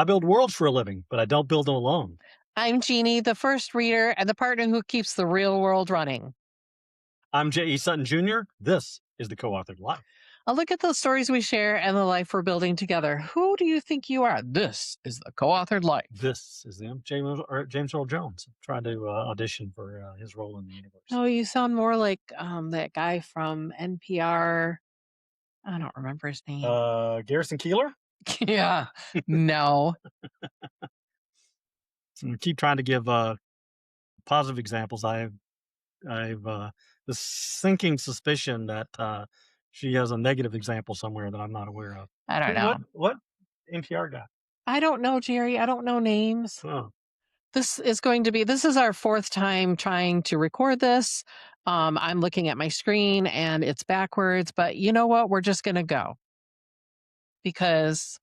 I build worlds for a living, but I don't build them alone. I'm Jeannie, the first reader and the partner who keeps the real world running. I'm Sutton Jr. This is the Co-Authored Life. A look at the stories we share and the life we're building together. Who do you think you are? This is the Co-Authored Life. This is James Earl Jones trying to audition for his role in the universe. Oh, you sound more like that guy from NPR. I don't remember his name. Garrison Keillor? Yeah, no. So keep trying to give positive examples. I've the sinking suspicion that she has a negative example somewhere that I'm not aware of. I don't know. What NPR guy? I don't know, Jerry. I don't know names. Oh. This is our fourth time trying to record this. I'm looking at my screen and it's backwards, but you know what? We're just going to go because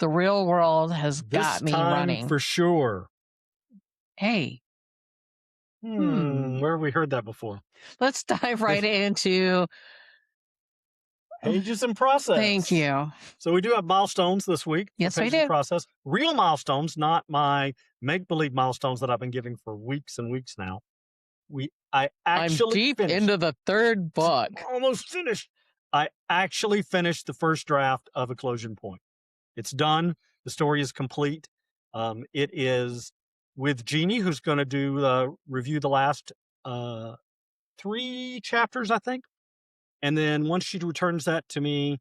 the real world has got me running. For sure. Hey. Where have we heard that before? Let's dive right into Pages in Process. Thank you. So we do have milestones this week. Yes, we Pages in do. Process. Real milestones, not my make-believe milestones that I've been giving for weeks and weeks now. I'm deep into the third book. Almost finished. I actually finished the first draft of Eclosion Point. It's done. The story is complete. It is with Jeannie, who's going to review the last 3 chapters, I think. And then once she returns that to me,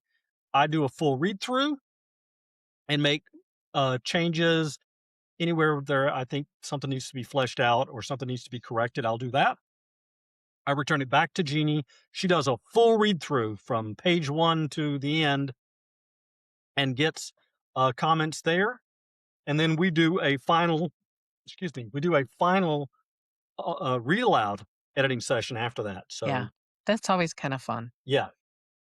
I do a full read through and make changes anywhere there I think something needs to be fleshed out or something needs to be corrected. I'll do that. I return it back to Jeannie. She does a full read through from page 1 to the end and gets comments there. And then we do a final read aloud editing session after that. So yeah, that's always kind of fun. Yeah.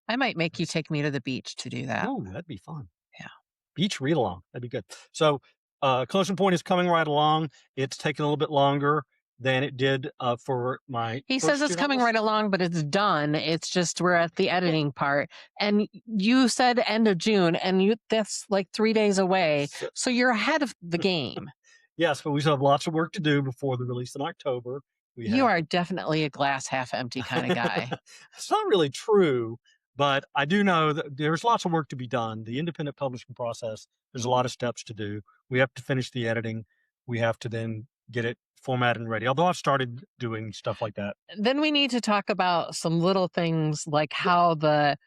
I might make you take me to the beach to do that. Oh, that'd be fun. Yeah. Beach read along. That'd be good. So Eclosion Point is coming right along. It's taking a little bit longer than it did for my. He says it's coming right along, but it's done. It's just we're at the editing part. And you said end of June, and that's like 3 days away. So you're ahead of the game. Yes, but we still have lots of work to do before the release in October. You are definitely a glass half empty kind of guy. It's not really true, but I do know that there's lots of work to be done. The independent publishing process, there's a lot of steps to do. We have to finish the editing. We have to then get it formatted and ready. Although I've started doing stuff like that. Then we need to talk about some little things like how the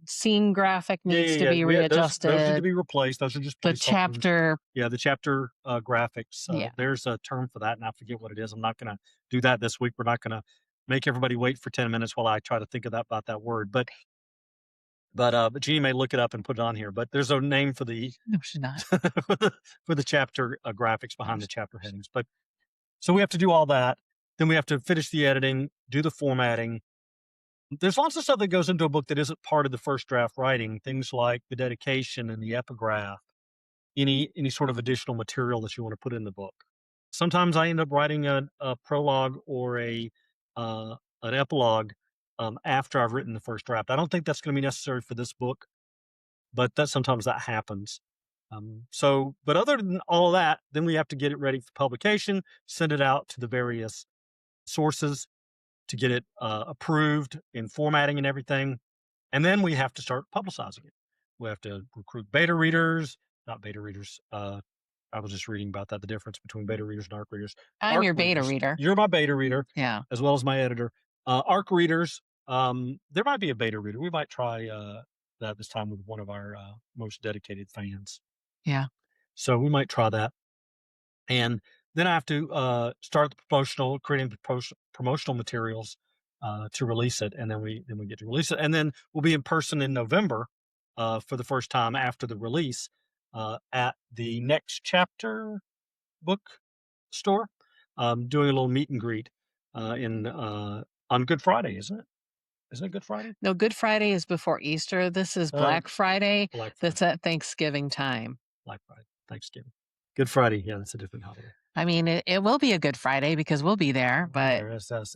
scene graphic needs to be readjusted. Those need to be replaced. Those are just the chapter. Yeah, the chapter graphics. There's a term for that, and I forget what it is. I'm not going to do that this week. We're not going to make everybody wait for 10 minutes while I try to think about that word. But Jeannie may look it up and put it on here. But there's a name for the no, she's not for the chapter graphics behind the chapter headings. But so we have to do all that. Then we have to finish the editing, do the formatting. There's lots of stuff that goes into a book that isn't part of the first draft writing. Things like the dedication and the epigraph, any sort of additional material that you want to put in the book. Sometimes I end up writing a prologue or an epilogue after I've written the first draft. I don't think that's going to be necessary for this book, but sometimes that happens. But other than all of that, then we have to get it ready for publication, send it out to the various sources to get it approved in formatting and everything. And then we have to start publicizing it. We have to recruit beta readers, not beta readers. I was just reading about that, the difference between beta readers and ARC readers. I'm your beta reader. You're my beta reader. Yeah. As well as my editor. ARC readers, there might be a beta reader. We might try that this time with one of our most dedicated fans. Yeah. So we might try that. And then I have to start creating the promotional materials to release it, and then we get to release it, and then we'll be in person in November for the first time after the release at the Next Chapter book store, doing a little meet and greet on Good Friday, isn't it? Isn't it Good Friday? No, Good Friday is before Easter. This is Black Friday. That's at Thanksgiving time. Black Friday, Thanksgiving. Good Friday, yeah, that's a different holiday. I mean, it will be a Good Friday because we'll be there, but...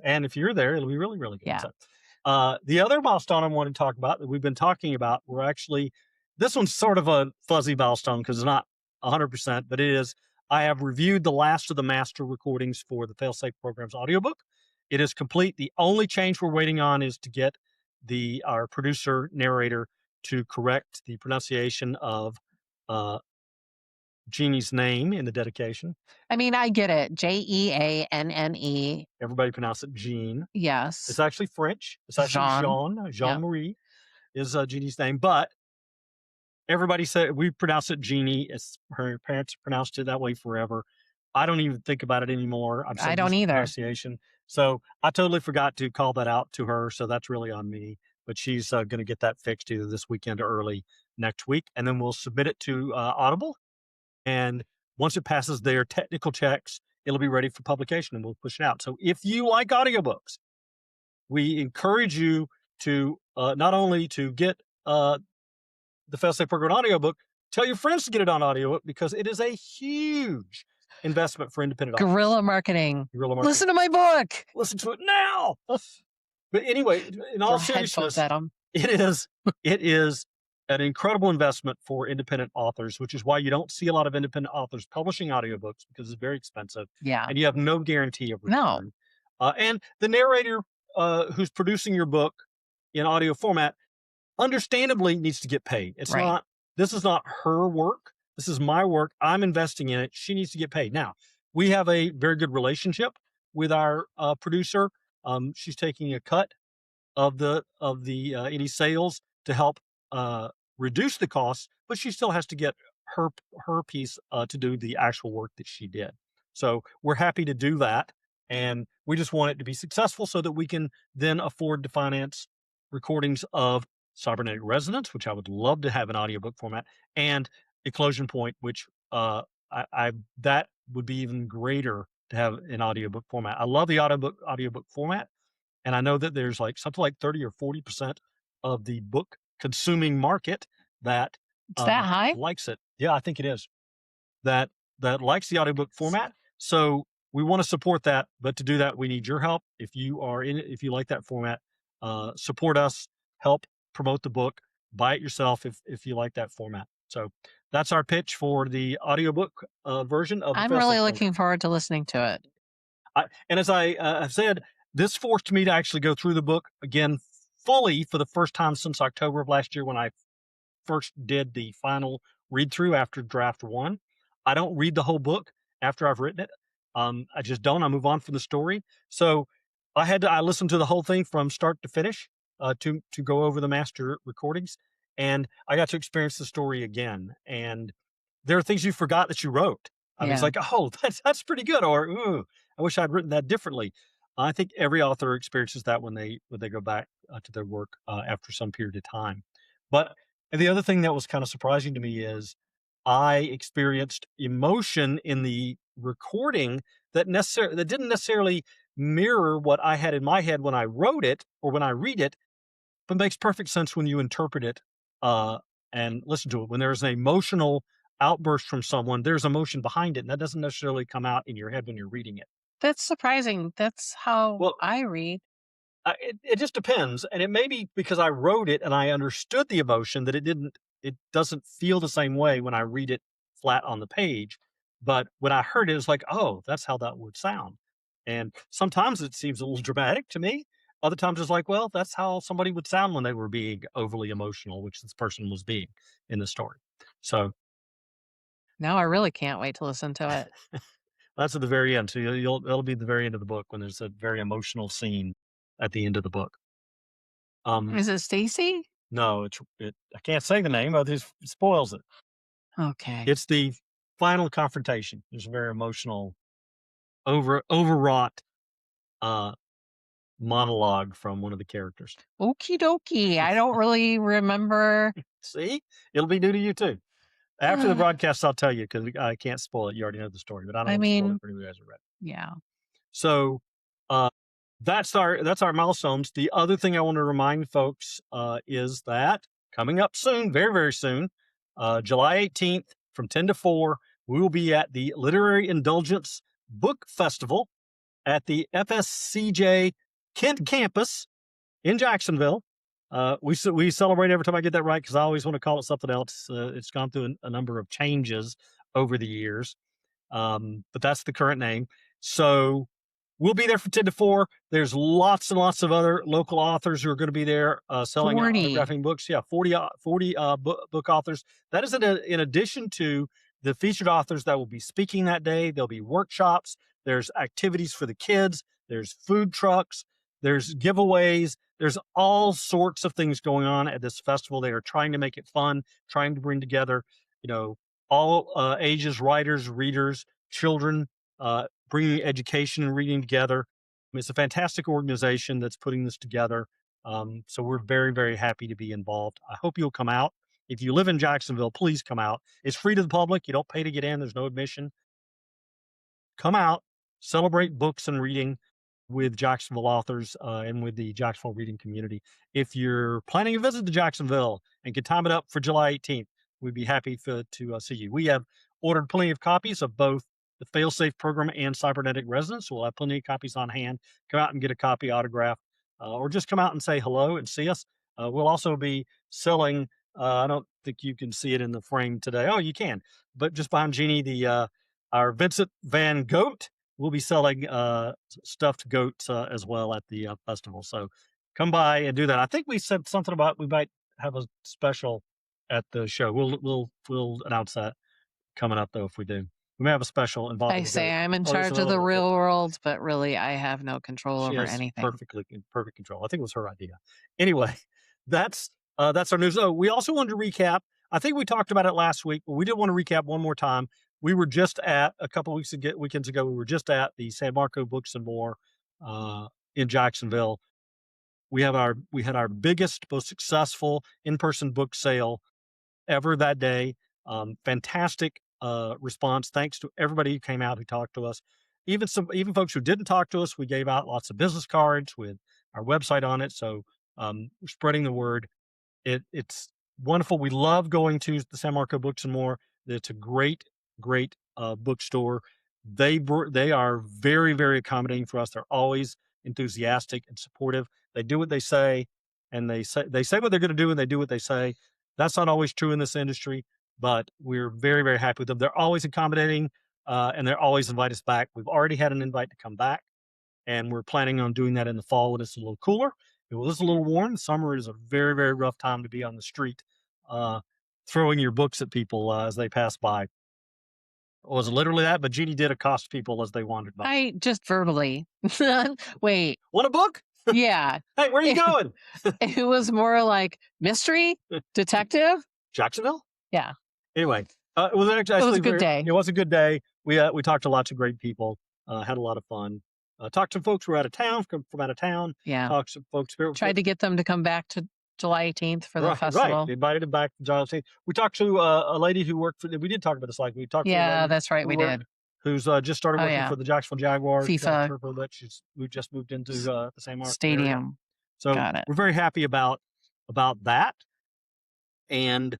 And if you're there, it'll be really, really good. Yeah. So, the other milestone I want to talk about that we've been talking about, we're actually this one's sort of a fuzzy milestone because it's not 100%, but it is. I have reviewed the last of the master recordings for the Failsafe Program's audiobook. It is complete. The only change we're waiting on is to get our producer narrator to correct the pronunciation of Jeannie's name in the dedication. I mean, I get it. Jeanne. Everybody pronounce it Jean. Yes. It's actually French. It's actually Jean-Marie is Jeannie's name, but everybody said we pronounce it Jeannie. It's her parents pronounced it that way forever. I don't even think about it anymore. I don't either. Pronunciation. So I totally forgot to call that out to her. So that's really on me. But she's going to get that fixed either this weekend or early next week, and then we'll submit it to Audible. And once it passes their technical checks, it'll be ready for publication, and we'll push it out. So if you like audiobooks, we encourage you to not only to get the Failsafe Program audiobook, tell your friends to get it on audiobook because it is a huge investment for independent authors. Guerrilla marketing. Listen to my book. Listen to it now. But anyway, in all seriousness, it is an incredible investment for independent authors, which is why you don't see a lot of independent authors publishing audiobooks because it's very expensive. Yeah. And you have no guarantee of return. No. And the narrator who's producing your book in audio format understandably needs to get paid. It's not, this is not her work. This is my work. I'm investing in it. She needs to get paid. Now, we have a very good relationship with our producer. She's taking a cut of the any sales to help reduce the costs, but she still has to get her piece to do the actual work that she did. So we're happy to do that, and we just want it to be successful so that we can then afford to finance recordings of Cybernetic Resonance, which I would love to have in audiobook format, and Eclosion Point, which that would be even greater to have in audiobook format. I love the audiobook format, and I know that there's like something like 30 or 40% of the book consuming market that that high? Likes it. Yeah, I think it is. That likes the audiobook format. So we want to support that, but to do that, we need your help. If you are in it, if you like that format, support us, help promote the book, buy it yourself if you like that format. So that's our pitch for the audiobook version of the I'm really looking forward to listening to it. And as I have said, this forced me to actually go through the book again fully for the first time since October of last year when I first did the final read through after draft 1. I don't read the whole book after I've written it. I just don't. I move on from the story. So I listened to the whole thing from start to finish to go over the master recordings, and I got to experience the story again. And there are things you forgot that you wrote. I mean, it's like, oh, that's pretty good, or ooh, I wish I'd written that differently. I think every author experiences that when they go back to their work after some period of time. But the other thing that was kind of surprising to me is I experienced emotion in the recording that didn't necessarily mirror what I had in my head when I wrote it or when I read it, but makes perfect sense when you interpret it and listen to it. When there's an emotional outburst from someone, there's emotion behind it, and that doesn't necessarily come out in your head when you're reading it. That's surprising. That's how I read. It just depends, and it may be because I wrote it and I understood the emotion that it doesn't feel the same way when I read it flat on the page. But when I heard it, it's like, oh, that's how that would sound. And sometimes it seems a little dramatic to me. Other times it's like, well, that's how somebody would sound when they were being overly emotional, which this person was being in the story. So now I really can't wait to listen to it. That's at the very end. So it'll be the very end of the book when there's a very emotional scene at the end of the book. Is it Stacy? No, I can't say the name, but it spoils it. Okay. It's the final confrontation. There's a very emotional, overwrought monologue from one of the characters. Okie dokie. I don't really remember. See, it'll be new to you too. After the broadcast, I'll tell you because I can't spoil it. You already know the story, but I don't want to spoil it for anyone who hasn't read it. Yeah. So that's our milestones. The other thing I want to remind folks is that coming up soon, very, very soon, July 18th from 10 to 4, we will be at the Literary Indulgence Book Festival at the FSCJ Kent campus in Jacksonville. We celebrate every time I get that right because I always want to call it something else. It's gone through a number of changes over the years, but that's the current name. So we'll be there from 10 to 4. There's lots and lots of other local authors who are going to be there selling 40. autographing books. Yeah, 40 book authors. That is in addition to the featured authors that will be speaking that day. There'll be workshops. There's activities for the kids. There's food trucks. There's giveaways. There's all sorts of things going on at this festival. They are trying to make it fun, trying to bring together, all ages, writers, readers, children, bringing education and reading together. I mean, it's a fantastic organization that's putting this together. So we're very, very happy to be involved. I hope you'll come out. If you live in Jacksonville, please come out. It's free to the public. You don't pay to get in. There's no admission. Come out, celebrate books and reading with Jacksonville authors and with the Jacksonville reading community. If you're planning a visit to Jacksonville and can time it up for July 18th, we'd be happy to see you. We have ordered plenty of copies of both the Failsafe Program and Cybernetic Resonance. We'll have plenty of copies on hand. Come out and get a copy autographed, or just come out and say hello and see us. We'll also be selling, I don't think you can see it in the frame today. Oh, you can. But just behind Jeannie, our Vincent Van Gogh, we'll be selling stuffed goats as well at the festival. So come by and do that. I think we said something about we might have a special at the show. We'll announce that coming up though if we do. We may have a special involving. I say I'm in charge of the real world, but really I have no control over anything. Perfect control. I think it was her idea. Anyway, that's our news. Oh, we also wanted to recap. I think we talked about it last week, but we did want to recap one more time. We were just at a couple of weekends ago. We were just at the San Marco Books and More in Jacksonville. We had our biggest, most successful in-person book sale ever that day. Fantastic response. Thanks to everybody who came out who talked to us. Even folks who didn't talk to us. We gave out lots of business cards with our website on it. So we're spreading the word. It's wonderful. We love going to the San Marco Books and More. It's a great bookstore. They are very, very accommodating for us. They're always enthusiastic and supportive. They do what they say, and they say what they're going to do, and they do what they say. That's not always true in this industry, but we're very, very happy with them. They're always accommodating, and they're always invite us back. We've already had an invite to come back, and we're planning on doing that in the fall when it's a little cooler. It was a little warm. Summer is a very, very rough time to be on the street, throwing your books at people as they pass by. It wasn't literally that, but Jeannie did accost people as they wandered by. I just verbally. Wait. Want a book? Yeah. Hey, where are you going? It was more like mystery, detective. Jacksonville? Yeah. Anyway, it was actually a good day. It was a good day. We talked to lots of great people, had a lot of fun. Talked to folks who were out of town, from out of town. Yeah. Talked to folks. Tried to get them to come back to July 18th for the festival. Right. We invited them back to July 18th. We talked to a lady who worked for, we did talk about this, like we talked to a lady that's right, we did. Who's just started working for the Jacksonville Jaguars. FIFA. We just moved into the San Marco Stadium. Area. So we're very happy about that. And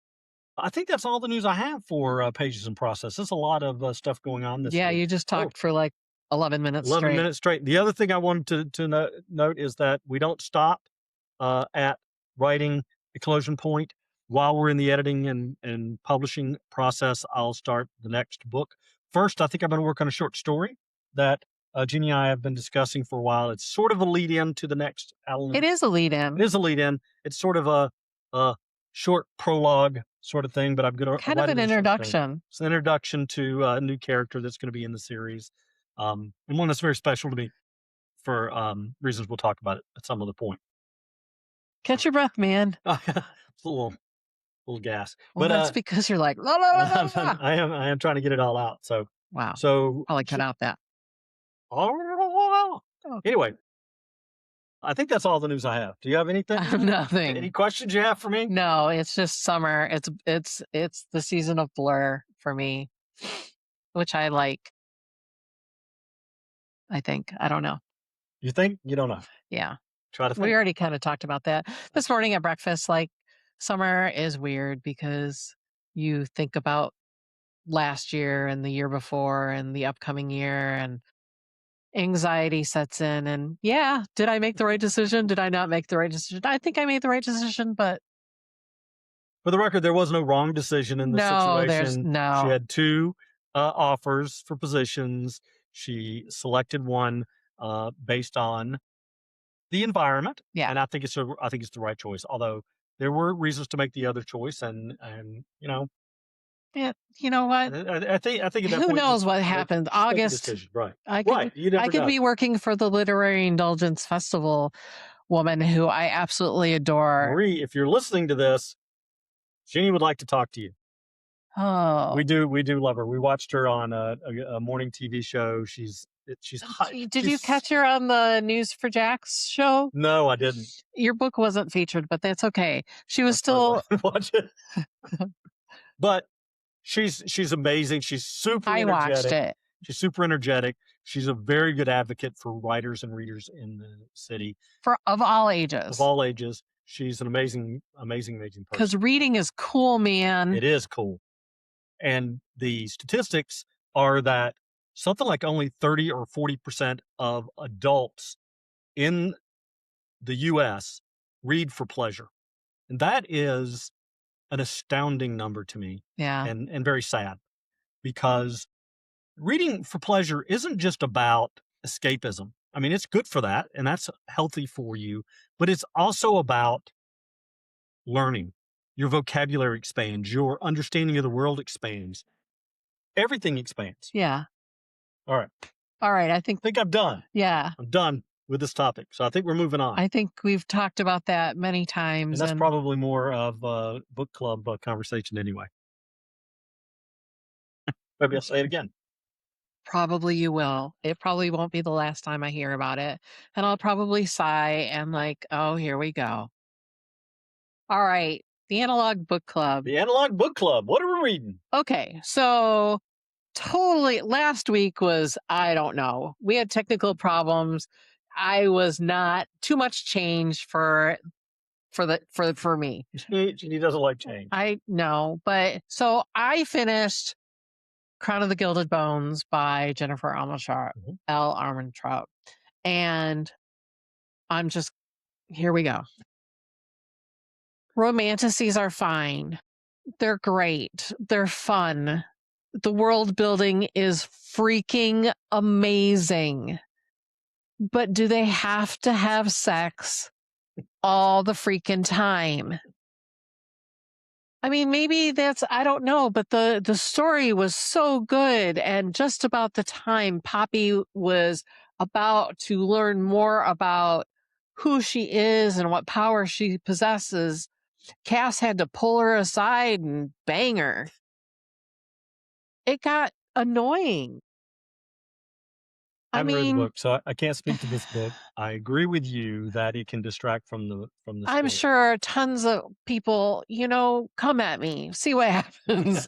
I think that's all the news I have for Pages in Process. There's a lot of stuff going on this week. You just talked for like 11 minutes 11 minutes straight. The other thing I wanted to note is that we don't stop at writing Eclosion Point. While we're in the editing and publishing process, I'll start the next book. First, I think I'm going to work on a short story that Jeannie and I have been discussing for a while. It's sort of a lead-in to the next element. It is a lead-in. It is a lead-in. It's sort of a short prologue sort of thing, but I'm going to kind of an introduction. It's an introduction to a new character that's going to be in the series, and one that's very special to me for reasons we'll talk about it at some other point. Catch your breath, man. It's a little gas. Well, but that's because you're like, la, la, la, la. I am trying to get it all out. So wow. So probably cut out that. Anyway, I think that's all the news I have. Do you have anything? Nothing. Any questions you have for me? No, it's just summer. It's the season of blur for me, which I like. I think. I don't know. You think? You don't know? Yeah. Try to think. We already kind of talked about that this morning at breakfast. Like, summer is weird because you think about last year and the year before and the upcoming year, and anxiety sets in. And yeah, did I make the right decision? Did I not make the right decision? I think I made the right decision, but For the record, there was no wrong decision in this no, there's situation. She no. had two offers for positions. She selected one based on the environment, Yeah. and I think it's the right choice. Although there were reasons to make the other choice, and you know, Yeah, you know what? I think at that Who point, knows just what make happened? just make a August. decision. Right, I right. could You never I could know. be working for the Literary Indulgence Festival woman who I absolutely adore. Marie, if you're listening to this, Jeannie would like to talk to you. Oh, We do love her. We watched her on a morning TV show. She's hot. did you catch her on the News for Jack's show? No, I didn't. Your book wasn't featured, but that's okay. She was I'll still. watch it. But she's amazing. She's super I watched energetic. it She's super energetic. She's a very good advocate for writers and readers in the city of all ages. of all ages. She's an amazing person. Because reading is cool, man. It is cool. And the statistics are that something like only 30 or 40% of adults in the US read for pleasure. And that is an astounding number to me. Yeah. And very sad, because reading for pleasure isn't just about escapism. I mean, it's good for that, and that's healthy for you, but it's also about learning. Your vocabulary expands, your understanding of the world expands. Everything expands. Yeah. All right. I think I'm done. Yeah. I'm done with this topic. So I think we're moving on. I think we've talked about that many times. And that's probably more of a book club conversation anyway. Maybe I'll say it again. Probably you will. It probably won't be the last time I hear about it. And I'll probably sigh and like, oh, here we go. All right. The Analog Book Club. The Analog Book Club. What are we reading? Okay. So totally last week was, I don't know. We had technical problems. I was not too much change for me. Jeannie doesn't like change. I know, but so I finished Crown of the Gilded Bones by Jennifer Armentrout. And I'm just, here we go. Romanticides are fine. They're great. They're fun. The world building is freaking amazing. But do they have to have sex all the freaking time? I mean, maybe I don't know, but the story was so good. And just about the time Poppy was about to learn more about who she is and what power she possesses, Cass had to pull her aside and bang her. It got annoying. I haven't read the book, so I can't speak to this book. I agree with you that it can distract from the story. I'm sure tons of people, come at me, see what happens.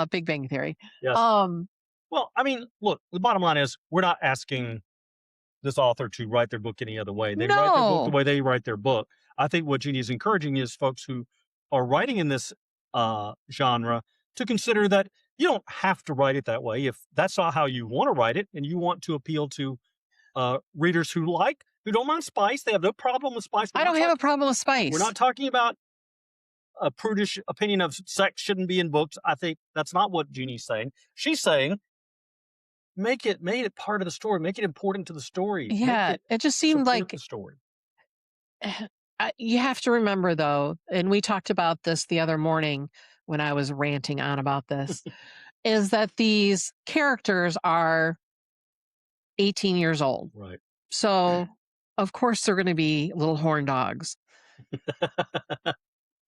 Big Bang Theory. Yes. Well, I mean, look, the bottom line is we're not asking this author to write their book any other way. They write their book the way they write their book. I think what Jeannie is encouraging is folks who are writing in this genre to consider that you don't have to write it that way. If that's not how you want to write it, and you want to appeal to readers who don't mind spice, they have no problem with spice. I don't have a problem with spice. We're not talking about a prudish opinion of sex shouldn't be in books. I think that's not what Jeannie's saying. She's saying make it part of the story, make it important to the story. Yeah, it just seemed like the story. You have to remember, though, and we talked about this the other morning when I was ranting on about this, is that these characters are 18 years old. Right. So, of course, they're going to be little horn dogs.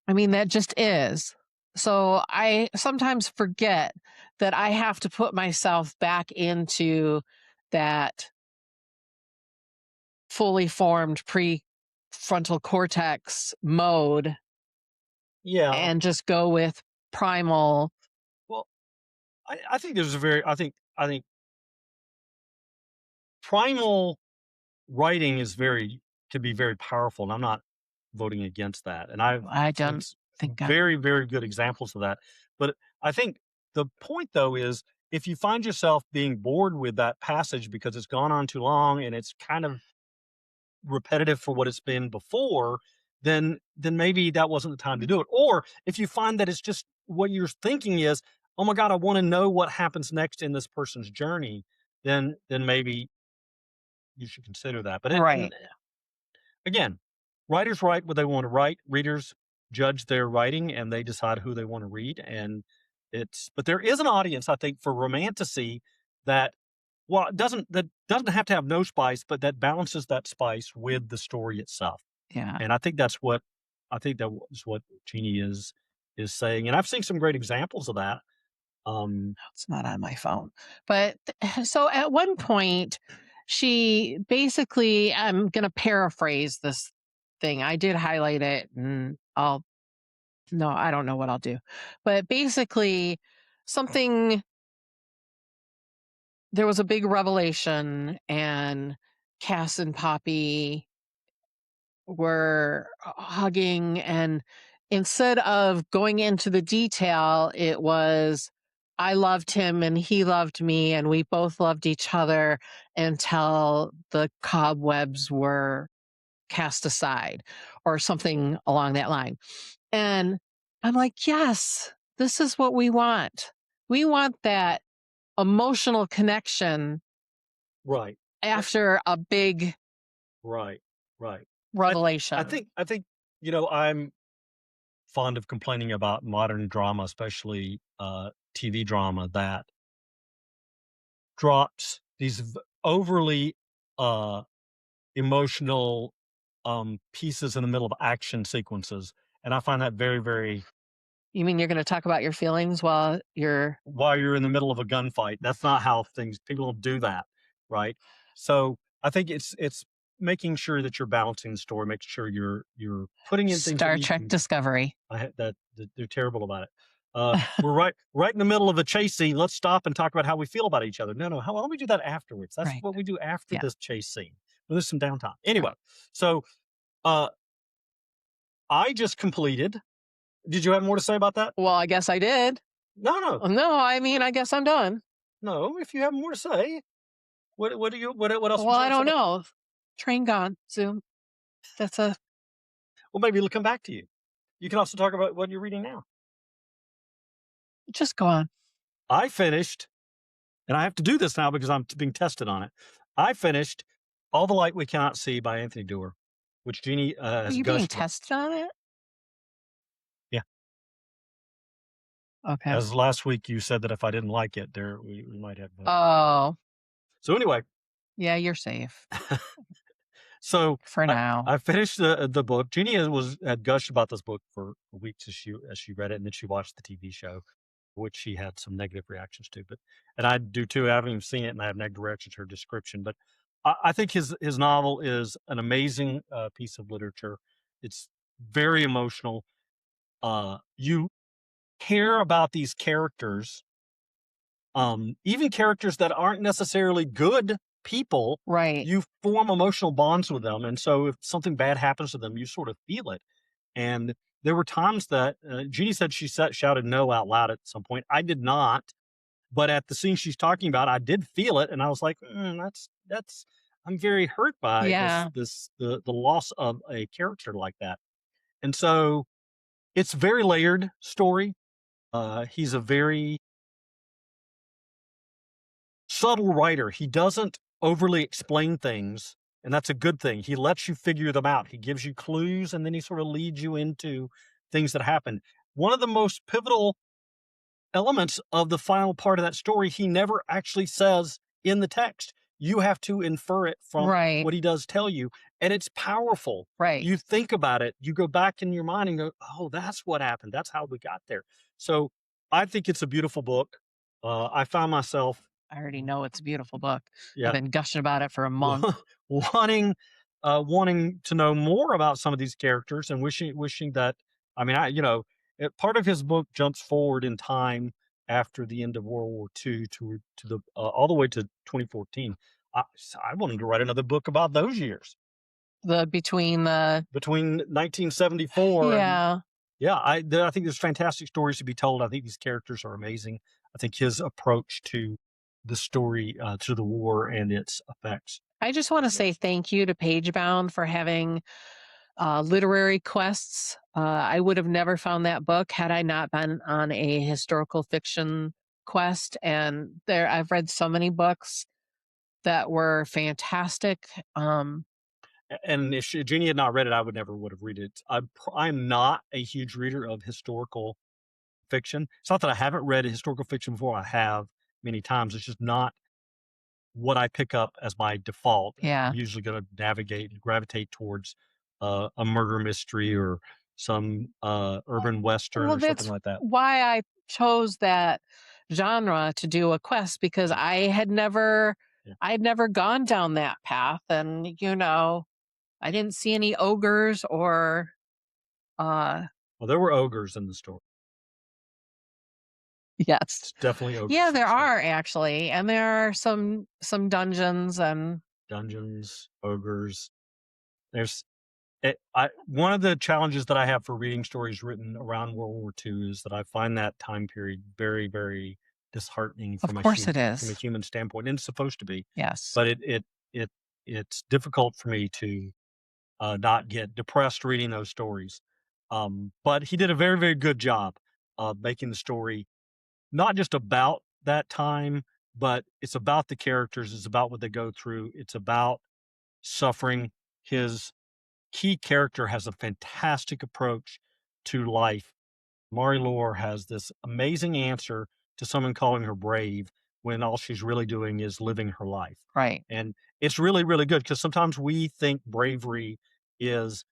I mean, that just is. So I sometimes forget that I have to put myself back into that fully formed prefrontal cortex mode. Yeah. And just go with primal. Well, I think there's I think primal writing can be very powerful, and I'm not voting against that. And I don't think very, very good examples of that. But I think the point, though, is if you find yourself being bored with that passage because it's gone on too long and it's kind of repetitive for what it's been before, then maybe that wasn't the time to do it. Or if you find that it's just what you're thinking is, oh my God, I want to know what happens next in this person's journey, then maybe you should consider that. But Right. again, writers write what they want to write. Readers judge their writing and they decide who they want to read. And but there is an audience, I think, for romantasy that, well, it doesn't have to have no spice, but that balances that spice with the story itself. Yeah. And I think that is what Jeannie is saying. And I've seen some great examples of that. It's not on my phone. But so at one point, she basically, I'm going to paraphrase this thing. I did highlight it and no, I don't know what I'll do. But basically, there was a big revelation, and Cass and Poppy were hugging, and instead of going into the detail, it was, I loved him and he loved me and we both loved each other until the cobwebs were cast aside, or something along that line. And I'm like, yes, this is what we want. We want that emotional connection Right. after a big Right. revelation. I think I'm fond of complaining about modern drama, especially TV drama, that drops these overly emotional pieces in the middle of action sequences, and I find that very, very. You mean you're going to talk about your feelings while you're in the middle of a gunfight? That's not how people don't do that, right? So I think it's making sure that you're balancing the story, making sure you're putting in things. Star Trek Discovery? That they're terrible about it. We're right in the middle of a chase scene. Let's stop and talk about how we feel about each other. No, why don't we do that afterwards? That's Right. what we do after Yeah. this chase scene. Well, there's some downtime. Anyway, so I just completed. Did you have more to say about that? Well, I guess I did. No. No, I mean, I guess I'm done. No, if you have more to say, what else? Well, I don't know. Train gone. Zoom. Well, maybe it'll come back to you. You can also talk about what you're reading now. Just go on. I finished, and I have to do this now because I'm being tested on it. I finished All the Light We Cannot See by Anthony Doerr, which Jeannie has. Are you being tested on it? Yeah. Okay. As last week you said that if I didn't like it, we might have. Oh. So anyway. Yeah, you're safe. So for now, I finished the book. Jeannie had gushed about this book for weeks as she read it, and then she watched the TV show, which she had some negative reactions to. And I do too. I haven't even seen it, and I have negative reactions to her description. But I think his novel is an amazing piece of literature. It's very emotional. You care about these characters, even characters that aren't necessarily good people, right? You form emotional bonds with them, and so if something bad happens to them, you sort of feel it. And there were times that Jeannie said she shouted no out loud at some point. I did not, but at the scene she's talking about, I did feel it, and I was like, that's I'm very hurt by the loss of a character like that. And so it's a very layered story. He's a very subtle writer. He doesn't overly explain things, and that's a good thing. He lets you figure them out. He gives you clues, and then he sort of leads you into things that happen. One of the most pivotal elements of the final part of that story, he never actually says in the text. You have to infer it from what he does tell you, and it's powerful. Right. You think about it, you go back in your mind and go, oh, that's what happened. That's how we got there. So I think it's a beautiful book. I found myself, I already know it's a beautiful book. Yeah. I've been gushing about it for a month. wanting to know more about some of these characters, and wishing that, I mean, part of his book jumps forward in time after the end of World War II to the all the way to 2014. I wanted to write another book about those years. Between 1974. Yeah. I think there's fantastic stories to be told. I think these characters are amazing. I think his approach to the story, to the war and its effects. I just want to say thank you to Pagebound for having literary quests. I would have never found that book had I not been on a historical fiction quest. And there, I've read so many books that were fantastic. And if Jeannie had not read it, I would have read it. I'm not a huge reader of historical fiction. It's not that I haven't read historical fiction before. I have many times. It's just not what I pick up as my default. Yeah. I'm usually going to navigate and gravitate towards a murder mystery or some urban western Well, or that's something like that. why I chose that genre to do a quest, because I had never Yeah. I'd never gone down that path, and I didn't see any ogres or Well, there were ogres in the story. yes. It's definitely ogres. Yeah, in there the story. are actually, and there are some dungeons and Dungeons, ogres. There's one of the challenges that I have for reading stories written around World War II is that I find that time period very, very disheartening of from course it from a is. human standpoint, and it's supposed to be. Yes. But it's difficult for me to not get depressed reading those stories. But he did a very, very good job of making the story not just about that time, but it's about the characters. It's about what they go through. It's about suffering. His key character has a fantastic approach to life. Mari Lore has this amazing answer to someone calling her brave when all she's really doing is living her life. Right. And it's really, really good because sometimes we think bravery is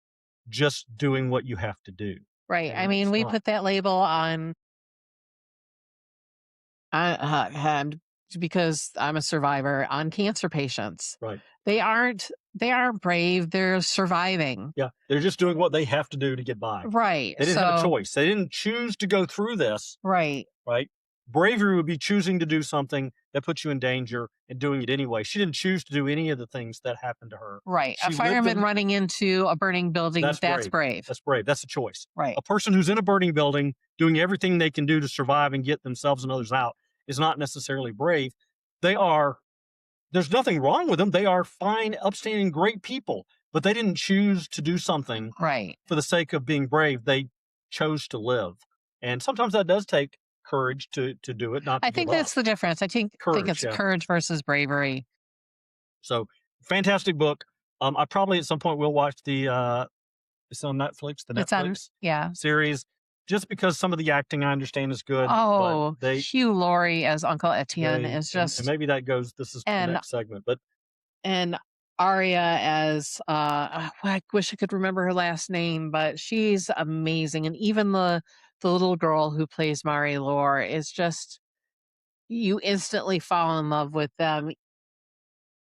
just doing what you have to do. Right. I And mean, it's we not. put that label on and because I'm a survivor, on cancer patients. Right. They aren't brave, they're surviving. Yeah. They're just doing what they have to do to get by. Right. They didn't have a So, choice. They didn't choose to go through this. right. Right? Bravery would be choosing to do something that puts you in danger and doing it anyway. She didn't choose to do any of the things that happened to her. Right. A She lived fireman them. running into a burning building, That's that's brave. brave. That's brave. That's a choice. Right. A person who's in a burning building doing everything they can do to survive and get themselves and others out is not necessarily brave. There's nothing wrong with them. They are fine, upstanding, great people, but they didn't choose to do something Right. for the sake of being brave. They chose to live. And sometimes that does take courage to do it, not to I think give that's up. the difference. I think Courage, it's yeah. courage versus bravery. So fantastic book. I probably at some point will watch it's on Netflix, the It's on, Netflix yeah. series, just because some of the acting I understand is good, but Oh, Hugh Laurie as Uncle Etienne is and just, maybe that goes, this is the and next segment, but and Aria as I wish I could remember her last name, but she's amazing. And even the little girl who plays Mari Lore is just, you instantly fall in love with them.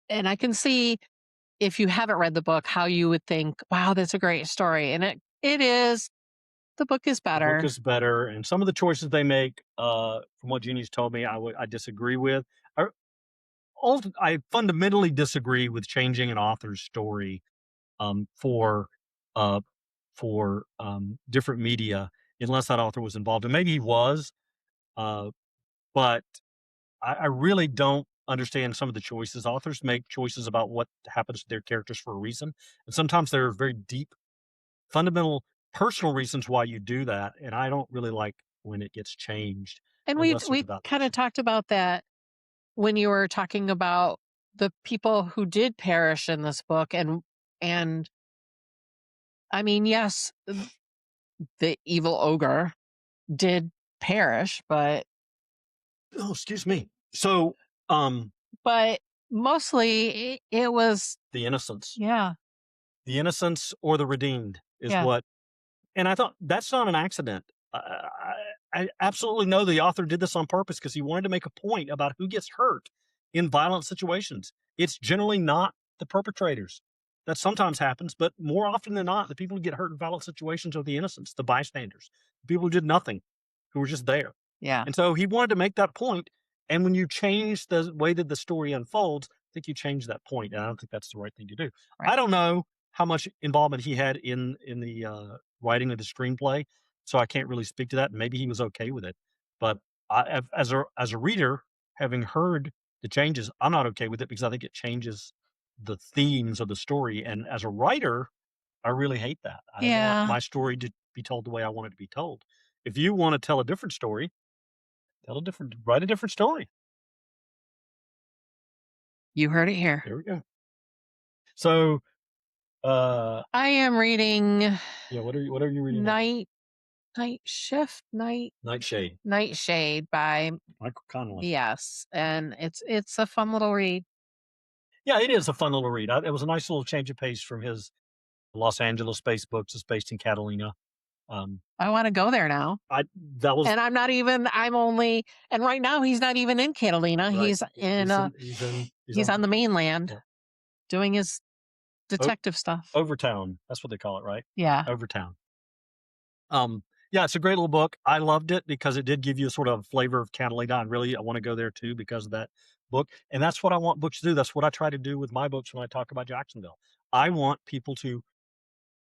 And I can see, if you haven't read the book, how you would think, wow, that's a great story. And it is. The book is the book better. is better. And some of the choices they make, from what Jeannie's told me, I disagree with. I, I fundamentally disagree with changing an author's story um, for uh, different media, unless that author was involved, and maybe he was. But I really don't understand some of the choices. Authors make choices about what happens to their characters for a reason, and sometimes there are very deep, fundamental, personal reasons why you do that. And I don't really like when it gets changed And unless there's we a valid kind of reason. talked about that when you were talking about the people who did perish in this book. And I mean, yes, the evil ogre did perish, Oh, excuse me. So, but mostly it was, the innocence, yeah, or the redeemed is yeah, what. And I thought that's not an accident. I absolutely know the author did this on purpose because he wanted to make a point about who gets hurt in violent situations. It's generally not the perpetrators. That sometimes happens, but more often than not, the people who get hurt in violent situations are the innocents, the bystanders, the people who did nothing, who were just there. yeah, And so he wanted to make that point. And when you change the way that the story unfolds, I think you change that point. And I don't think that's the right thing to do. right. I don't know how much involvement he had in the writing of the screenplay, so I can't really speak to that. Maybe he was okay with it, but as a reader, having heard the changes, I'm not okay with it because I think it changes the themes of the story. And as a writer, I really hate that. I want Yeah. my story to be told the way I want it to be told. If you want to tell a different story, write a different story. You heard it here. There we go. So, I am reading yeah, what are you reading now? Nightshade by Michael Connelly. yes, and it's a fun little read. Yeah, it is a fun little read. It was a nice little change of pace from his Los Angeles based books. It's based in Catalina. I want to go there now. That was And and right now he's not even in Catalina. right. He's on the mainland Yeah. doing his detective stuff. Overtown. That's what they call it, right? Yeah. Overtown. Yeah, it's a great little book. I loved it because it did give you a sort of flavor of Catalina. And really, I want to go there too because of that book. And that's what I want books to do. That's what I try to do with my books when I talk about Jacksonville. I want people to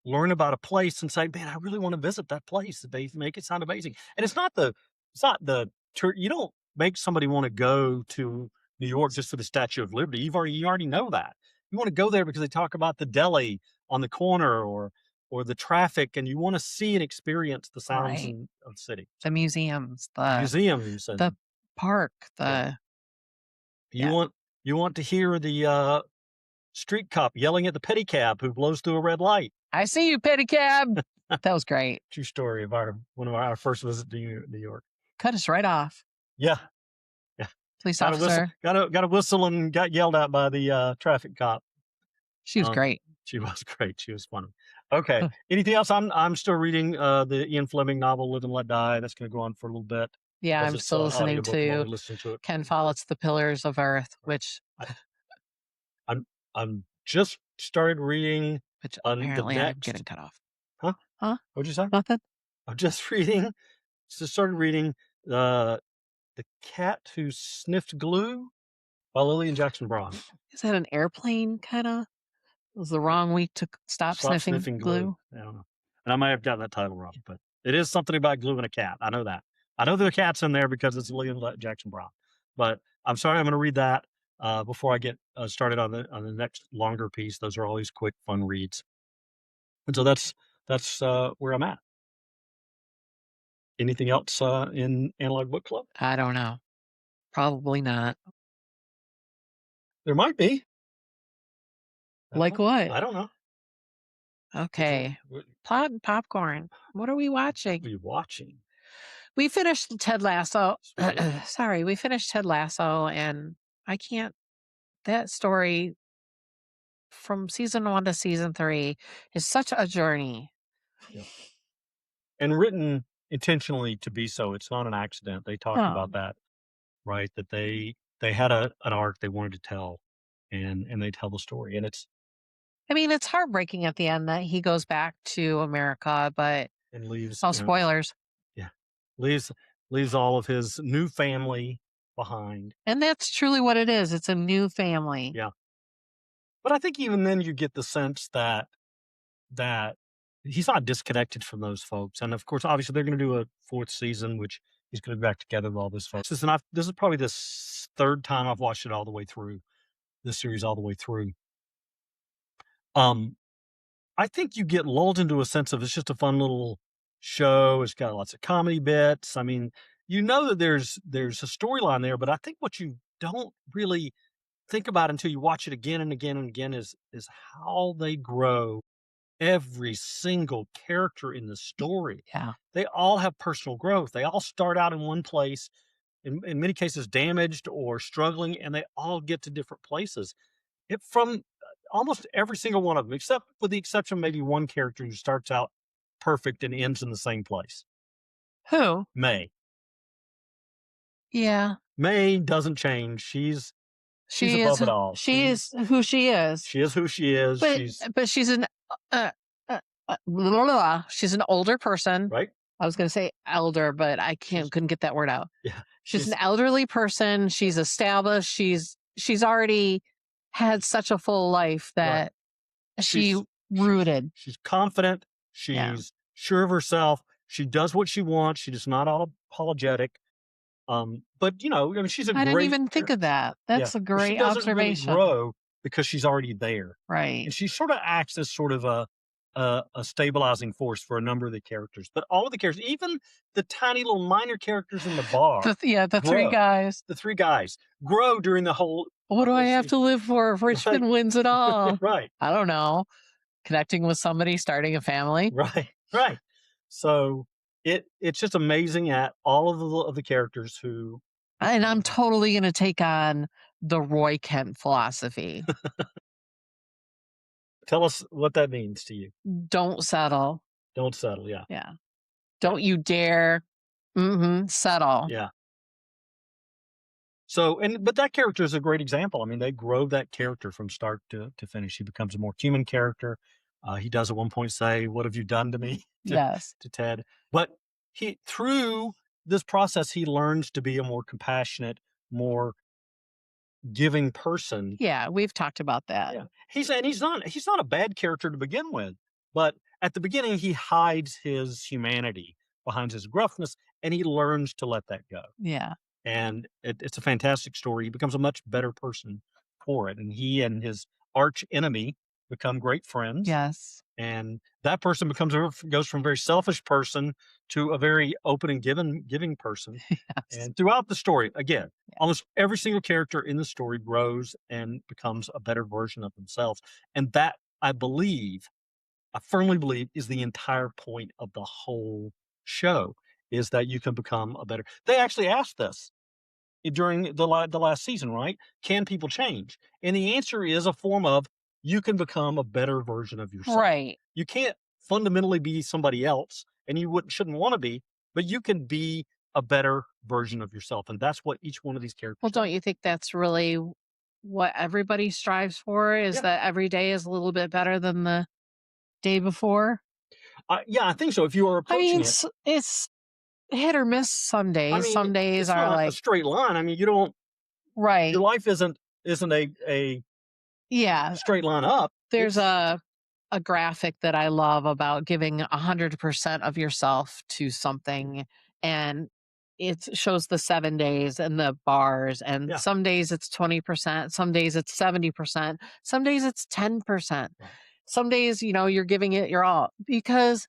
learn about a place and say, man, I really want to visit that place. They make it sound amazing. And you don't make somebody want to go to New York just for the Statue of Liberty. You already know that. You want to go there because they talk about the deli on the corner or the traffic, and you want to see and experience the sounds Right. of the city. The museums, And the park, you want to hear the street cop yelling at the pedicab who blows through a red light. I see you, pedicab. That was great. True story of one of our first visit to New York. Cut us right off. Yeah. Police officer. Got a whistle and got yelled at by the traffic cop. She was great. She was great. She was funny. Okay. Anything else? I'm still reading the Ian Fleming novel Live and Let Die. That's going to go on for a little bit. Yeah, I'm still listening to Ken Follett's The Pillars of Earth, which I'm just started reading. Which apparently I'm getting cut off. Huh? What'd you say? Nothing. I'm just started reading The Cat Who Sniffed Glue by Lillian Jackson Braun. Is that an airplane kind of? It was the wrong week to stop sniffing glue. I don't know. And I might have gotten that title wrong, but it is something about glue and a cat. I know that. I know there are cats in there because it's Lillian Jackson Braun. But I'm sorry, I'm going to read that before I get started on the next longer piece. Those are always quick, fun reads. And so that's where I'm at. Anything else in Analog Book Club? I don't know. Probably not. There might be. Like what? I don't know. Okay. Plot and popcorn. What are we watching? What are you watching? We finished Ted Lasso. Sorry, we finished Ted Lasso, and I can't. That story from season 1 to season 3 is such a journey. Yeah. And written intentionally to be so. It's not an accident. They talked about that, right? That they had an arc they wanted to tell, and they tell the story. And it's heartbreaking at the end that he goes back to America, but and leaves spoilers. Yeah, leaves all of his new family behind. And that's truly what it is. It's a new family. Yeah. But I think even then you get the sense that he's not disconnected from those folks. And of course, obviously they're going to do a 4th season, which he's going to be back together with all those folks. This is probably the 3rd time I've watched it all the way through, this series all the way through. I think you get lulled into a sense of it's just a fun little show. It's got lots of comedy bits. I mean, you know that there's a storyline there, but I think what you don't really think about until you watch it again and again and again is how they grow every single character in the story. Yeah. They all have personal growth. They all start out in one place, in many cases damaged or struggling, and they all get to different places. From almost every single one of them, except with the exception of maybe one character who starts out perfect and ends in the same place. Who? May. Yeah. May doesn't change. She's above it all. She is who she is. She is who she is. But she's an she's an older person. Right. I was going to say elder, but I couldn't get that word out. Yeah. She's an elderly person. She's established. She's already had such a full life that she's rooted. She's confident. She's sure of herself. She does what she wants. She is not all apologetic. But you know, I mean, she's a I great. didn't even think of that. That's a But great she doesn't really observation. grow because she's already there, Right. and she sort of acts as sort of a stabilizing force for a number of the characters. But all of the characters, even the tiny little minor characters in the bar, The three grow. guys. The three guys grow during the whole. What do I have season. to live for if Richmond wins it all? Right. I don't know. Connecting with somebody, starting a family. Right. Right. So it's just amazing at all of the characters who. And I'm totally going to take on the Roy Kent philosophy. Tell us what that means to you. Don't settle. Don't settle. Yeah. Yeah. Don't you dare settle. Yeah. So, but that character is a great example. I mean, they grow that character from start to finish. He becomes a more human character. He does at one point say, "What have you done to me?" Yes. To Ted. But through this process, he learns to be a more compassionate, more giving person. Yeah, we've talked about that. Yeah. He's not a bad character to begin with, but at the beginning he hides his humanity behind his gruffness, and he learns to let that go. Yeah. And it's a fantastic story. He becomes a much better person for it, and he and his arch enemy become great friends. Yes. And that person goes from a very selfish person to a very open and giving person. Yes. And throughout the story, again, almost every single character in the story grows and becomes a better version of themselves. And that, I firmly believe, is the entire point of the whole show, is that you can become a better. They actually asked this during the last season, right? Can people change? And the answer is a form of, you can become a better version of yourself. Right. You can't fundamentally be somebody else, and you shouldn't want to be, but you can be a better version of yourself. And that's what each one of these characters. Well, don't you think that's really what everybody strives for, is that every day is a little bit better than the day before? Yeah, I think so. If you are approaching it's hit or miss some days. I mean, some days it's are not like a straight line. I mean, you don't. Right. Your life isn't a straight line up. There's a graphic that I love about giving 100% of yourself to something, and it shows the 7 days and the bars, and some days it's 20%, some days it's 70%, some days it's 10%. Some days, you're giving it your all, because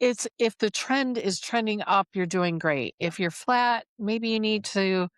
if the trend is trending up, you're doing great. If you're flat, maybe you need to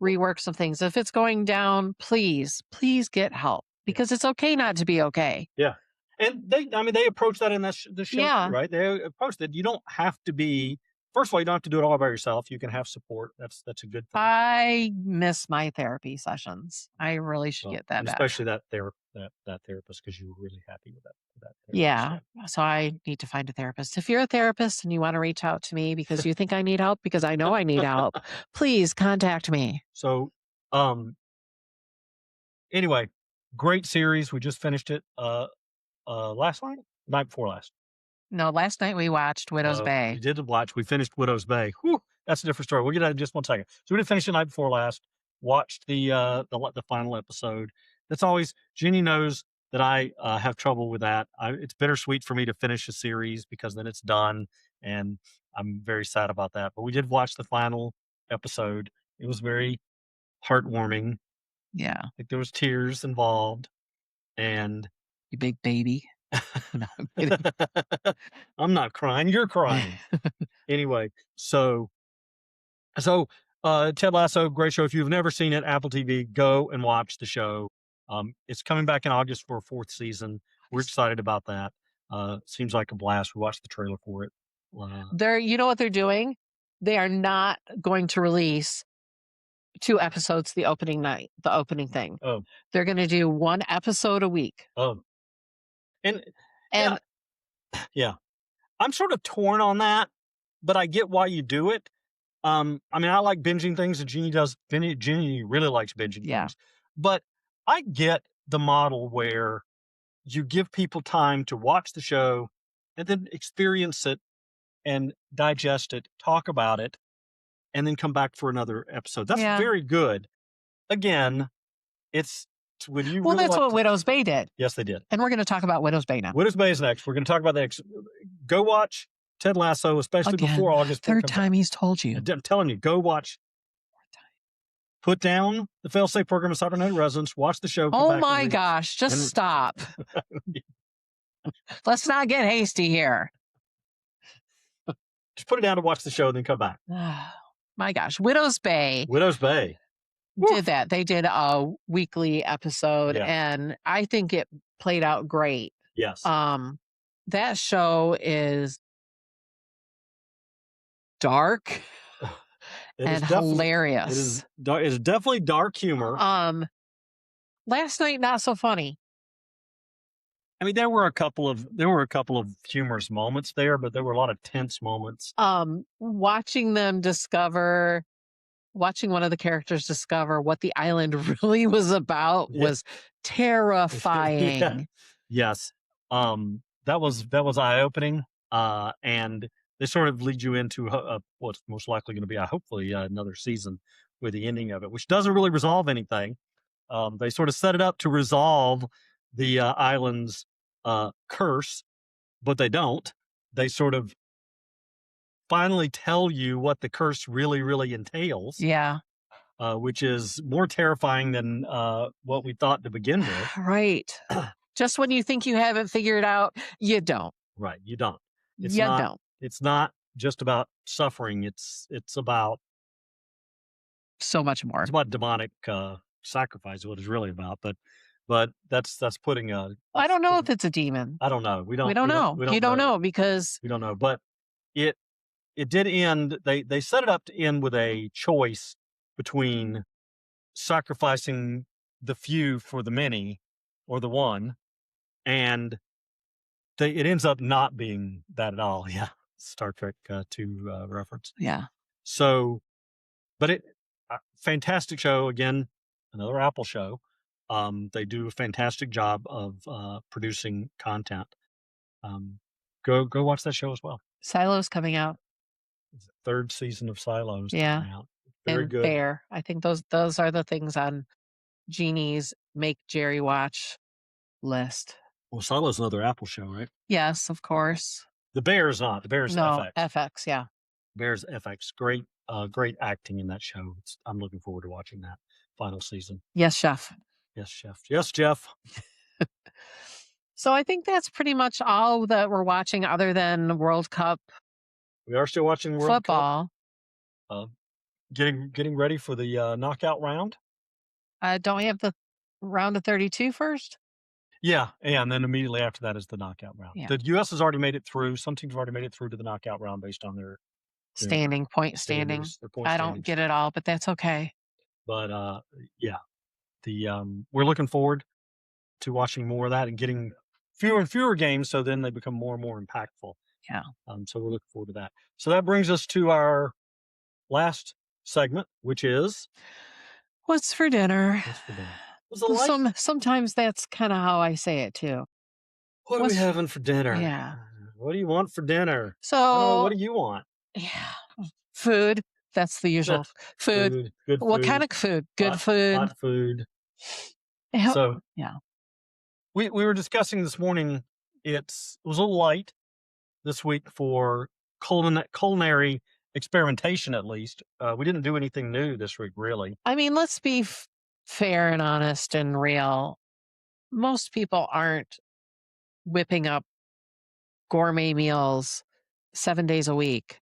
rework some things. If it's going down, please get help, because it's okay not to be okay. Yeah. And they approach that in the show, Yeah. too, right? They approach that you don't have to be. First of all, you don't have to do it all by yourself. You can have support. That's a good thing. I miss my therapy sessions. I really should get that back. Especially that therapist, because you were really happy with that therapist. Yeah. So I need to find a therapist. If you're a therapist and you want to reach out to me because you think I need help, because I know I need help, please contact me. So, anyway, great series. We just finished it last night before last. No, last night we watched Widow's Bay. We did watch. We finished Widow's Bay. Whew, that's a different story. We'll get to that in just one second. So we did finish the night before last. Watched the final episode. That's always, Jeannie knows that I have trouble with that. It's bittersweet for me to finish a series, because then it's done, and I'm very sad about that. But we did watch the final episode. It was very heartwarming. Yeah. I think there was tears involved, and you big baby. No, I'm kidding. I'm not crying. You're crying. Anyway, so Ted Lasso, great show. If you've never seen it, Apple TV, go and watch the show. It's coming back in August for a 4th season. We're excited about that. Seems like a blast. We watched the trailer for it. You know what they're doing? They are not going to release 2 episodes the opening night, the opening thing. Oh. They're going to do 1 episode a week. Oh. And yeah. I'm sort of torn on that, but I get why you do it. I mean, I like binging things, and Jeannie really likes binging things. But I get the model where you give people time to watch the show and then experience it and digest it, talk about it, and then come back for another episode. That's very good. Again, it's when you. Well, that's what Widow's Bay did. Yes, they did. And we're going to talk about Widow's Bay now. Widow's Bay is next. We're going to talk about the next. Go watch Ted Lasso, especially Again, before August 4th third comes time out. he's told you. I'm telling you, go watch. Put down the Failsafe Program of Saturday Night Residence. Watch the show. Come Oh back my gosh, just stop. Let's not get hasty here. Just put it down to watch the show and then come back. My gosh, Widow's Bay Widow's Bay. did that. They did a weekly episode, and I think it played out great. Yes. That show is dark and hilarious. It is definitely dark humor. Last night, not so funny. I mean, there were a couple of humorous moments there, but there were a lot of tense moments. Watching one of the characters discover what the island really was about was terrifying. Yes. That was eye-opening. And they sort of lead you into what's most likely going to be, hopefully, another season with the ending of it, which doesn't really resolve anything. They sort of set it up to resolve the island's curse, but they don't. They sort of finally tell you what the curse really entails. Yeah. Which is more terrifying than what we thought to begin with. Right. Just when you think you have it figured out, you don't. Right. You don't. Don't. It's not just about suffering. It's about so much more. It's about demonic sacrifice is what it's really about. But that's putting a. I don't know if it's a demon. I don't know. We don't know. You don't know because we don't know. But it did end. They set it up to end with a choice between sacrificing the few for the many or the one, and it ends up not being that at all. Yeah. Star Trek 2 reference. Yeah. So, but fantastic show. Again, another Apple show. They do a fantastic job of producing content. Go watch that show as well. Silo's coming out. It's the 3rd season of Silo's coming out. Very good. Bear. I think those are the things on Jeannie's make Jerry watch list. Well, Silo's another Apple show, right? Yes, of course. The Bear is not. The Bear is FX. FX, yeah. Bear's FX. Great acting in that show. I'm looking forward to watching that final season. Yes, chef. Yes, chef. Yes, Jeff. So I think that's pretty much all that we're watching other than World Cup. We are still watching World football. Cup. Getting ready for the knockout round. Don't we have the round of 32 first? Yeah, and then immediately after that is the knockout round. Yeah. The U.S. has already made it through. Some teams have already made it through to the knockout round based on their point standing. I don't get it all, but that's okay. But yeah, we're looking forward to watching more of that and getting fewer and fewer games, so then they become more and more impactful. Yeah. So we're looking forward to that. So that brings us to our last segment, which is What's for dinner? Sometimes that's kind of how I say it too. What are we having for dinner? Yeah. What do you want for dinner? So what do you want? Yeah. Food. That's the usual. Food. Good what food. kind of food? Good food. Hot food. So yeah. We were discussing this morning. It was a little light this week for culinary experimentation, at least. We didn't do anything new this week, really. I mean, let's be fair and honest and real. Most people aren't whipping up gourmet meals 7 days a week.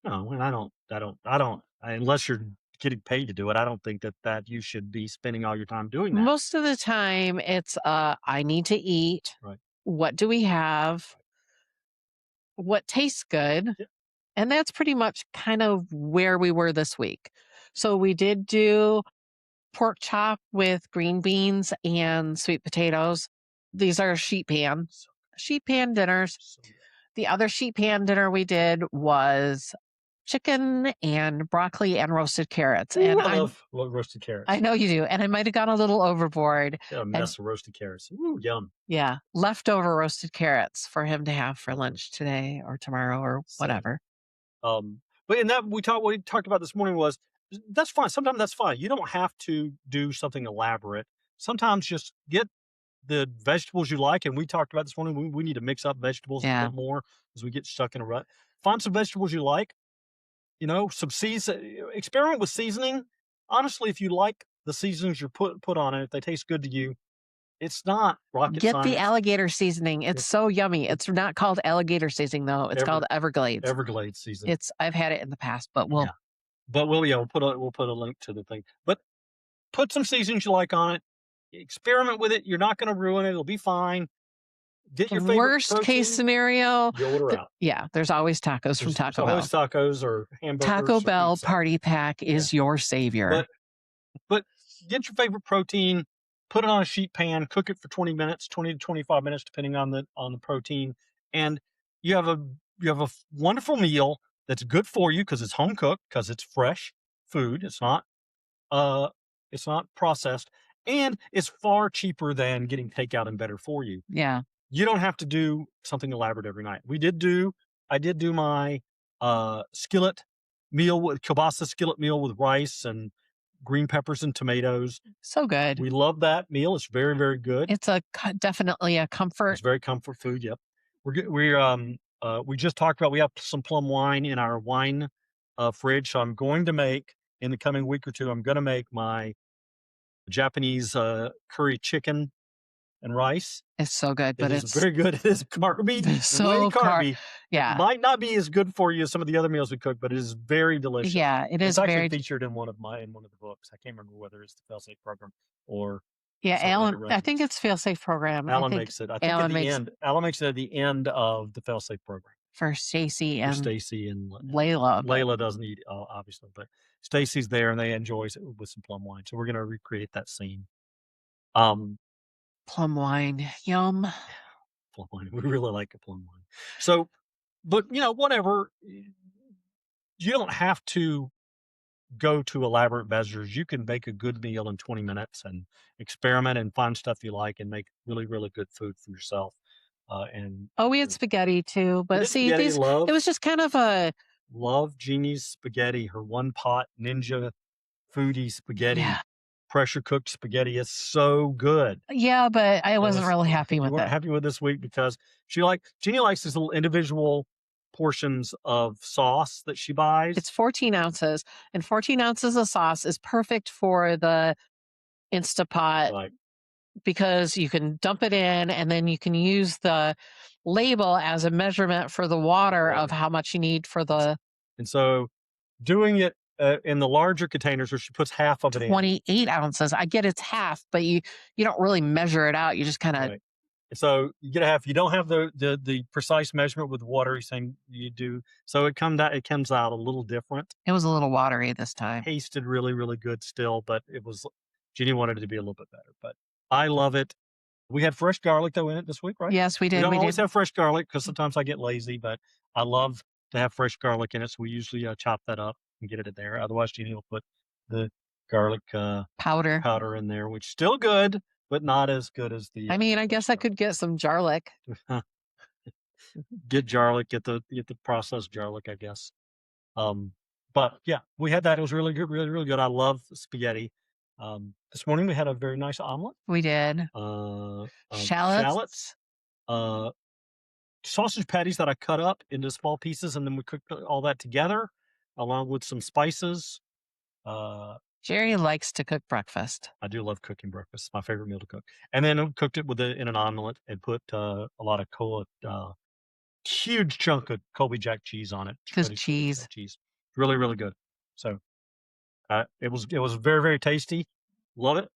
No, and I don't. Unless you're getting paid to do it, I don't think that you should be spending all your time doing that. Most of the time, it's I need to eat. Right. What do we have? What tastes good? Yeah. And that's pretty much kind of where we were this week. So we did do pork chop with green beans and sweet potatoes. These are sheet pan dinners. The other sheet pan dinner we did was chicken and broccoli and roasted carrots. Ooh, and I love roasted carrots. I know you do. And I might have gone a little overboard. Yeah, a mess of roasted carrots. Ooh, yum. Yeah. Leftover roasted carrots for him to have for lunch today or tomorrow or whatever. But in that we talked about this morning was that's fine. Sometimes that's fine. You don't have to do something elaborate. Sometimes just get the vegetables you like. And we talked about this morning. We need to mix up vegetables a bit more as we get stuck in a rut. find some vegetables you like, some experiment with seasoning. Honestly, if you like the seasonings you put on it, if they taste good to you, it's not rocket Get science. the alligator seasoning. It's so yummy. It's not called alligator seasoning though. It's called Everglades. Everglades seasoning. I've had it in the past, but we'll put a link to the thing. But put some seasonings you like on it. Experiment with it. You're not going to ruin it. It'll be fine. Get your favorite worst protein, case scenario. You order out. Yeah, there's always tacos from Taco Bell. Always tacos or hamburgers. Taco Bell Party Pack is your savior. But get your favorite protein, put it on a sheet pan, cook it for 20 to 25 minutes, depending on the protein, and you have a wonderful meal that's good for you because it's home cooked, because it's fresh food. It's not processed, and it's far cheaper than getting takeout and better for you. Yeah. You don't have to do something elaborate every night. I did do my skillet meal with kielbasa skillet meal with rice and green peppers and tomatoes. So good. We love that meal. It's very, very good. It's definitely a comfort. It's very comfort food. Yep. We just talked about, we have some plum wine in our wine fridge. So I'm going to make, in the coming week or two, I'm going to make my Japanese curry chicken and rice. It's so good, but it's very good. It is carby. It's so carby. Yeah. It might not be as good for you as some of the other meals we cook, but it is very delicious. Yeah, it's actually featured in one of the books. I can't remember whether it's the Failsafe Program or Alan. I think it's Failsafe Program. Alan makes it. I think Alan makes it at the end of the Failsafe Program for Stacy and Layla. Layla doesn't eat obviously, but Stacy's there and they enjoy it with some plum wine. So we're going to recreate that scene. Plum wine, yum. Plum wine. We really like a plum wine. So, but whatever. You don't have to go to elaborate measures. You can make a good meal in 20 minutes and experiment and find stuff you like and make really, really good food for yourself. We had spaghetti too, but see, it was just kind of a love Jeannie's spaghetti. Her one pot ninja Foodi spaghetti. Yeah. Pressure cooked spaghetti is so good. Yeah, but I wasn't really happy with it. Happy with this week because Jeannie likes these little individual portions of sauce that she buys. It's 14 ounces, and 14 ounces of sauce is perfect for the Instapot because you can dump it in and then you can use the label as a measurement for the water of how much you need for the. And so doing it in the larger containers where she puts half of it 28 ounces. I get it's half, but you don't really measure it out. You just kind of. Right. So you get a half. You don't have the precise measurement with water. You're saying you do. So it comes out a little different. It was a little watery this time. Tasted really, really good still, but Jeannie wanted it to be a little bit better. But I love it. We had fresh garlic though in it this week, right? Yes, we did. We don't always have fresh garlic because sometimes I get lazy, but I love to have fresh garlic in it. So we usually chop that up and get it in there. Otherwise, Jeannie will put the garlic powder in there, which is still good, but not as good as the. I mean, I guess I could get some jarlic. Get jarlic, get the processed garlic, I guess. But yeah, we had that. It was really good, really, really good. I love spaghetti. This morning we had a very nice omelet. We did. Shallots. Sausage patties that I cut up into small pieces, and then we cooked all that together, along with some spices. Jerry likes to cook breakfast. I do love cooking breakfast. It's my favorite meal to cook. And then I cooked it in an omelet and put a lot of huge chunk of Colby Jack cheese on it. Because cheese. Really, really good. So it was very, very tasty. Love it.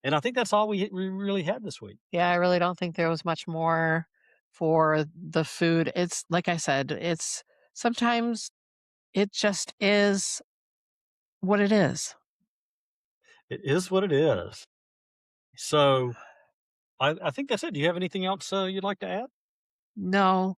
And I think that's all we really had this week. Yeah, I really don't think there was much more for the food. It's like I said, sometimes it just is what it is. It is what it is. So I think that's it. Do you have anything else you'd like to add? No,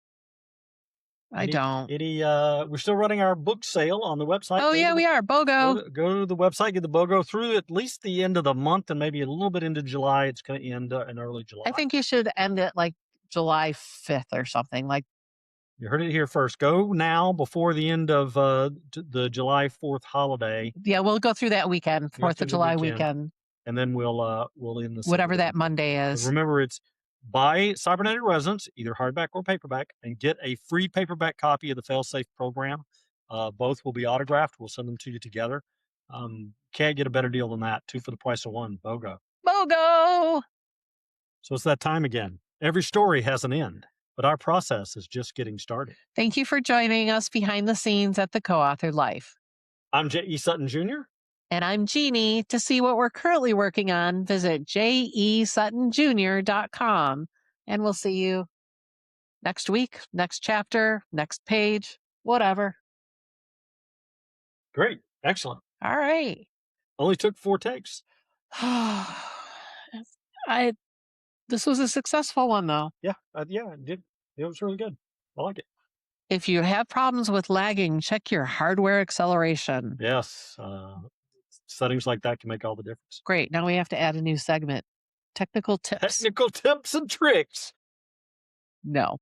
I don't. We're still running our book sale on the website. Oh, yeah, we are. BOGO. Go to the website, get the BOGO through at least the end of the month and maybe a little bit into July. It's going to end in early July. I think you should end it like July 5th or something. Like you heard it here first. Go now before the end of the July 4th holiday. Yeah, we'll go through that weekend, 4th of July weekend. And then we'll end this. Whatever that Monday is. Remember, buy Cybernetic Resonance, either hardback or paperback, and get a free paperback copy of the Failsafe Program. Both will be autographed. We'll send them to you together. Can't get a better deal than that. 2 for the price of 1. BOGO. BOGO! So it's that time again. Every story has an end, but our process is just getting started. Thank you for joining us behind the scenes at the Co-Authored Life. I'm J.E. Sutton Jr. And I'm Jeannie. To see what we're currently working on, visit jesuttonjr.com. And we'll see you next week, next chapter, next page, whatever. Great. Excellent. All right. Only took 4 takes. This was a successful one, though. Yeah, it did. It was really good. I like it. If you have problems with lagging, check your hardware acceleration. Yes. Settings like that can make all the difference. Great. Now we have to add a new segment. Technical tips. Technical tips and tricks. No.